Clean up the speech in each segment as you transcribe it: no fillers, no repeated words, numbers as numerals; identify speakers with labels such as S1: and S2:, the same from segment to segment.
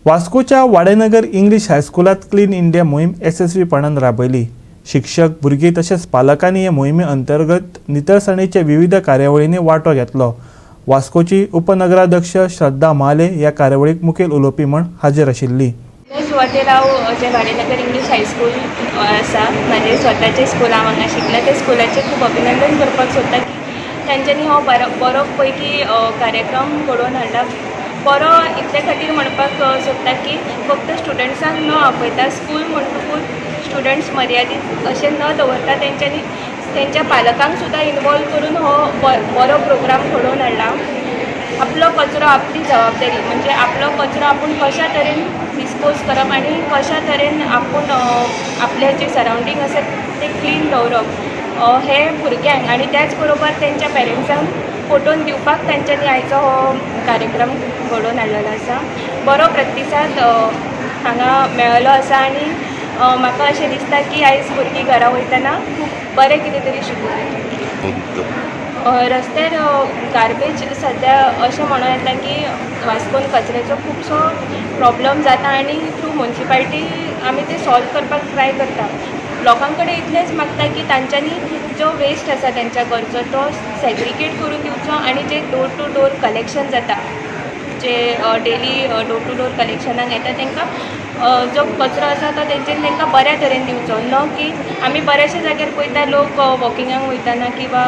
S1: वास्कोच्या Wadenagar English हायस्कुलात clean India मोहीम यशस्वीपणान राबयली। शिक्षक, भुरगीं तशेंच पालकांनी हे मोहिमे अंतर्गत नितळसाणीच्या विविध कार्यावळींनी वांटो घेतलो। वास्कोची उपनगराध्यक्ष श्रद्धा महाले ह्या कार्यावळीक मुखेल उलोवपी म्हण हाजीर आशिल्ली।
S2: सुवातेर हांव जे वाडेनगर इंग्लिश हायस्कूल आसा म्हाजे स्वताचे स्कूल हांव हांगा शिकलें ते स्कूलाचें खूब अभिनंदन करपाक सोदता की तांच्यांनी हो बरो पैकी कार्यक्रम घडोवन हाडला। बरो इतले खातीर म्हणपाक सोदता की फक्त स्टुडंट्सांक न आपयता स्कूल म्हणटकूच स्टुडंट्स मर्यादीत अशें न दवरता तेंच्यांनी तेंच्या पालकांक सुद्दां इनवॉल्व करून हो बरो प्रोग्राम घडोवन हाडला। आपलो कचरो आपली जबाबदारी म्हणजे आपलो कचरो आपूण कशा तरेन डिस्पोज करप आनी कशा तरेन आपूण आपले जे सरावंडींग आसा ते क्लीन दवरप हे भुरग्यांक आनी त्याच बरोबर तेंच्या पेरंट्सांक पटोवन दिवपाक तांच्यांनी आयचो हो कार्यक्रम घडोवन हाडलेलो आसा। बरो प्रतिसाद हांगा मेळ्ळो आसा आनी म्हाका अशें दिसता की आयज भुरगीं घरा वयतना खूब बरें कितें तरी शिकून रस्त्यार गार्बेज सद्या अशें म्हणूं येता की वास्कोन कचऱ्याचो खुबसो प्रॉब्लम जाता आनी थ्रू म्युनिसिपालिटी आमी ते सॉल्व करपाक ट्राय करता। लोकां कडेन इतलेंच मागता की तांच्यांनी जो वेस्ट आसा तेंच्या घरचो तो सेग्रिगेट करून दिवचो आनी जे डोर टू डोर कलेक्शन जाता जे डेली डोर टू डोर कलेक्शनाक येता तांकां जो कचरो आसा तो तेंच्यांनी तांकां बऱ्या तरेन दिवचो, न की आमी बऱ्याशा जाग्यार पळयता लोक वॉकिंगाक वयताना किंवा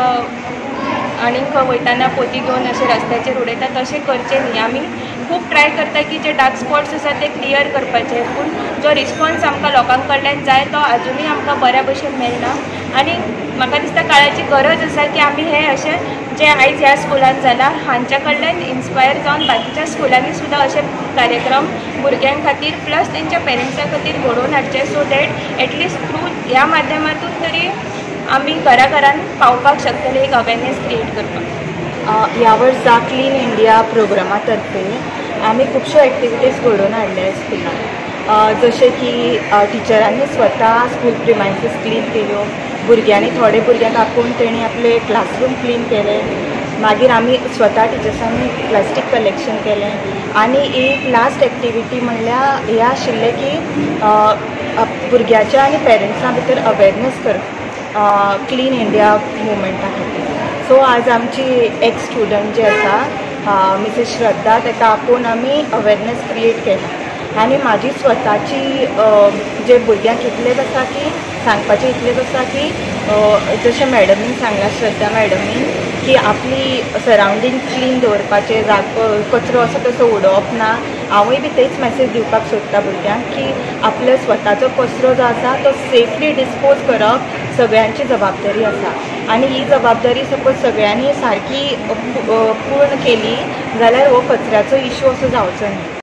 S2: आनीक खंय वयताना पोती घेवन अशें रस्त्याचेर उडयता, तशें करचें न्ही। आमी खूब ट्राय करता की जे डार्क स्पॉट्स आसा ते क्लियर करपाचे, पूण जो रिस्पॉन्स आमकां लोकां कडल्यान जाय तो आजुनूय आमकां बऱ्या भशेन मेळना आनी म्हाका दिसता काळाची गरज आसा की आमी हे अशें जे आयज ह्या स्कुलान जाला हांच्या कडल्यान इन्स्पायर जावन बाकीच्या स्कुलांनी सुद्दां अशे कार्यक्रम भुरग्यां खातीर प्लस तेंच्या पेरंट्सां खातीर घडोवन हाडचे, सो दॅट एटलिस्ट थ्रू ह्या माध्यमांतून तरी आमी घरान पावपाक शकतले एक अवेरनेस क्रिएट करपाक।
S3: ह्या वर्सा क्लीन इंडिया प्रोग्रामा तर्फे आमी खुबश्यो एक्टिविटीज घडोवन हाडल्या स्कुलान, जशें की टिचरांनी स्वता स्कूल प्रिमायसीस क्लीन केल्यो, भुरग्यांनी थोडे भुरग्यांक आपोवन तेणी आपले क्लासरूम क्लीन केले, मागीर आमी स्वता टिचर्सांनी प्लास्टीक कलेक्शन केलें आनी एक लास्ट एक्टिविटी म्हणल्यार हें आशिल्लें की भुरग्याच्या आनी पेरंट्सां भितर अवेरनेस करप क्लीन इंडिया मुवमेंटा खातीर। सो आज आमची एक स्टुडंट जे आसा मिसेस श्रद्धा ताका आपोवन आमी अवेरनेस क्रिएट केला आनी म्हाजी स्वताची जे भुरग्यांक इतलेंच आसा की सांगपाचें इतलेंच आसा की जशें मॅडमीन सांगलां श्रद्धा मॅडमीन की आपली सरावंडींग क्लीन दवरपाचें, कचरो असो तसो उडोवप ना। हांवूय बी तेच मॅसेज दिवपाक सोदता भुरग्यांक की आपलो स्वताचो कचरो जो आसा तो सेफली डिस्पोज करप सगळ्यांची जबाबदारी आसा आनी ही जबाबदारी सपोज सगळ्यांनी सारकी पूर्ण केली जाल्यार हो कचऱ्याचो इशू असो जावचो न्ही।